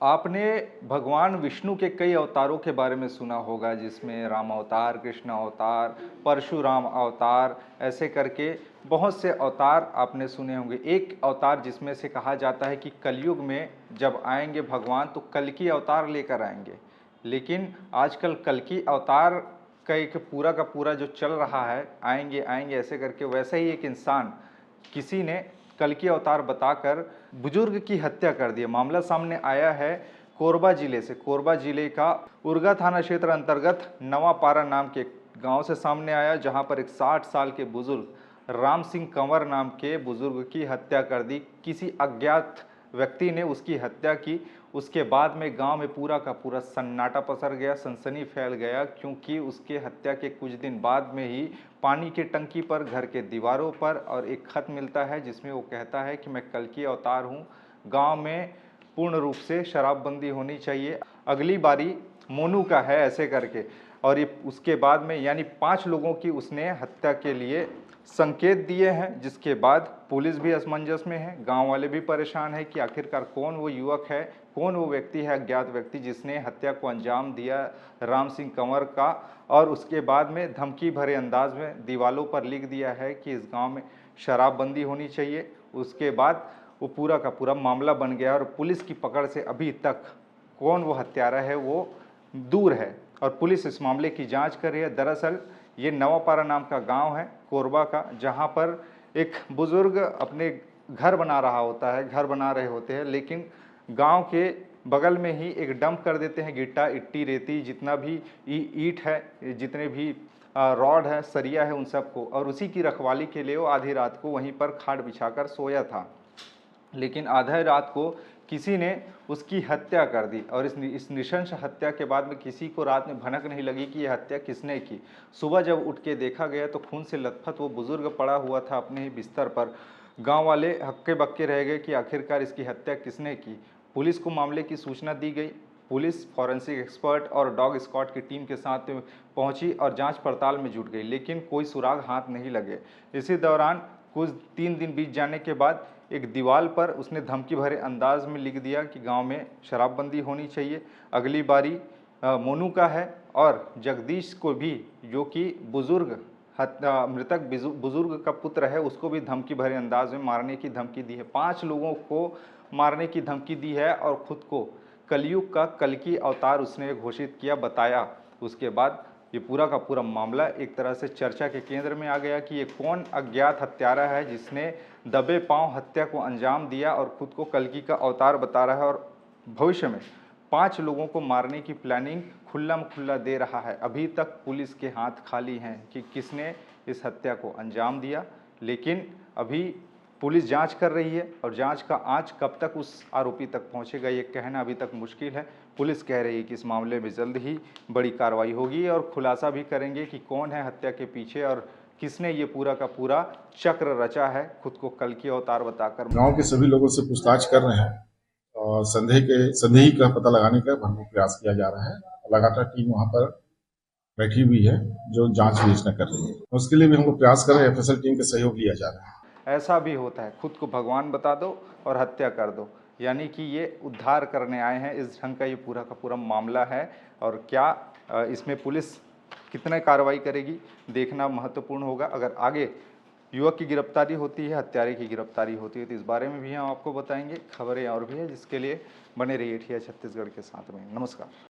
आपने भगवान विष्णु के कई अवतारों के बारे में सुना होगा, जिसमें राम अवतार, कृष्ण अवतार, परशुराम अवतार, ऐसे करके बहुत से अवतार आपने सुने होंगे। एक अवतार जिसमें से कहा जाता है कि कलयुग में जब आएंगे भगवान तो कल्कि अवतार लेकर आएंगे। लेकिन आजकल कल्कि अवतार का पूरा जो चल रहा है, आएंगे आएंगे ऐसे करके, वैसे ही एक इंसान किसी ने कल्कि अवतार बताकर बुजुर्ग की हत्या कर दी। मामला सामने आया है कोरबा जिले से। कोरबा जिले का उरगा थाना क्षेत्र अंतर्गत नवापारा नाम के गांव से सामने आया, जहां पर एक 60 साल के बुजुर्ग राम सिंह कंवर नाम के बुजुर्ग की हत्या कर दी। किसी अज्ञात व्यक्ति ने उसकी हत्या की। उसके बाद में गांव में पूरा का पूरा सन्नाटा पसर गया, सनसनी फैल गया, क्योंकि उसके हत्या के कुछ दिन बाद में ही पानी की टंकी पर, घर के दीवारों पर और एक खत मिलता है जिसमें वो कहता है कि मैं कल्कि अवतार हूँ, गांव में पूर्ण रूप से शराबबंदी होनी चाहिए, अगली बारी मोनू का है, ऐसे करके। और ये उसके बाद में यानी 5 लोगों की उसने हत्या के लिए संकेत दिए हैं, जिसके बाद पुलिस भी असमंजस में है, गांव वाले भी परेशान है कि आखिरकार कौन वो युवक है, कौन वो व्यक्ति है, अज्ञात व्यक्ति, जिसने हत्या को अंजाम दिया राम सिंह कंवर का। और उसके बाद में धमकी भरे अंदाज में दीवालों पर लिख दिया है कि इस गांव में शराबबंदी होनी चाहिए। उसके बाद वो पूरा का पूरा मामला बन गया और पुलिस की पकड़ से अभी तक कौन वो हत्यारा है वो दूर है, और पुलिस इस मामले की जांच कर रही है। दरअसल ये नवापारा नाम का गांव है कोरबा का, जहां पर एक बुजुर्ग अपने घर बना रहा होता है, घर बना रहे होते हैं, लेकिन गांव के बगल में ही एक डंप कर देते हैं गिट्टा, इट्टी, रेती, जितना भी ईंट है, जितने भी रॉड है, सरिया है, उन सबको, और उसी की रखवाली के लिए वो आधी रात को वहीं पर खाट बिछाकर सोया था। लेकिन आधा रात को किसी ने उसकी हत्या कर दी, और इस नृशंस हत्या के बाद में किसी को रात में भनक नहीं लगी कि यह हत्या किसने की। सुबह जब उठ के देखा गया तो खून से लथपथ वो बुजुर्ग पड़ा हुआ था अपने ही बिस्तर पर। गांव वाले हक्के बक्के रह गए कि आखिरकार इसकी हत्या किसने की। पुलिस को मामले की सूचना दी गई। पुलिस फॉरेंसिक एक्सपर्ट और डॉग स्क्वाड की टीम के साथ पहुंची और जांच पड़ताल में जुट गई, लेकिन कोई सुराग हाथ नहीं लगे। इसी दौरान कुछ 3 दिन बीत जाने के बाद एक दीवार पर उसने धमकी भरे अंदाज में लिख दिया कि गांव में शराबबंदी होनी चाहिए, अगली बारी मोनू का है, और जगदीश को भी, जो कि मृतक बुजुर्ग का पुत्र है, उसको भी धमकी भरे अंदाज में मारने की धमकी दी है। 5 लोगों को मारने की धमकी दी है और खुद को कलयुग का कल्कि अवतार उसने घोषित किया, बताया। उसके बाद ये पूरा का पूरा मामला एक तरह से चर्चा के केंद्र में आ गया कि ये कौन अज्ञात हत्यारा है जिसने दबे पांव हत्या को अंजाम दिया और खुद को कल्कि का अवतार बता रहा है, और भविष्य में 5 लोगों को मारने की प्लानिंग खुल्लम खुल्ला दे रहा है। अभी तक पुलिस के हाथ खाली हैं कि किसने इस हत्या को अंजाम दिया, लेकिन अभी पुलिस जांच कर रही है, और जांच का आंच कब तक उस आरोपी तक पहुंचेगा ये कहना अभी तक मुश्किल है। पुलिस कह रही है कि इस मामले में जल्द ही बड़ी कार्रवाई होगी और खुलासा भी करेंगे कि कौन है हत्या के पीछे और किसने ये पूरा का पूरा चक्र रचा है, खुद को कल्कि अवतार बताकर। गांव के सभी लोगों से पूछताछ कर रहे हैं और संदेही का पता लगाने का भरपूर प्रयास किया जा रहा है। लगातार टीम वहां पर बैठी हुई है जो जांच विवेचना कर रही है। उसके लिए भी हम लोग प्रयास कर रहे हैं, एफएसएल टीम का सहयोग लिया जा रहा है। ऐसा भी होता है, खुद को भगवान बता दो और हत्या कर दो, यानी कि ये उद्धार करने आए हैं, इस ढंग का ये पूरा का पूरा मामला है। और क्या इसमें पुलिस कितने कार्रवाई करेगी देखना महत्वपूर्ण होगा। अगर आगे युवक की गिरफ्तारी होती है, हत्यारे की गिरफ्तारी होती है, तो इस बारे में भी हम आपको बताएंगे। खबरें और भी है, जिसके लिए बने रहिए एठिया छत्तीसगढ़ के साथ में। नमस्कार।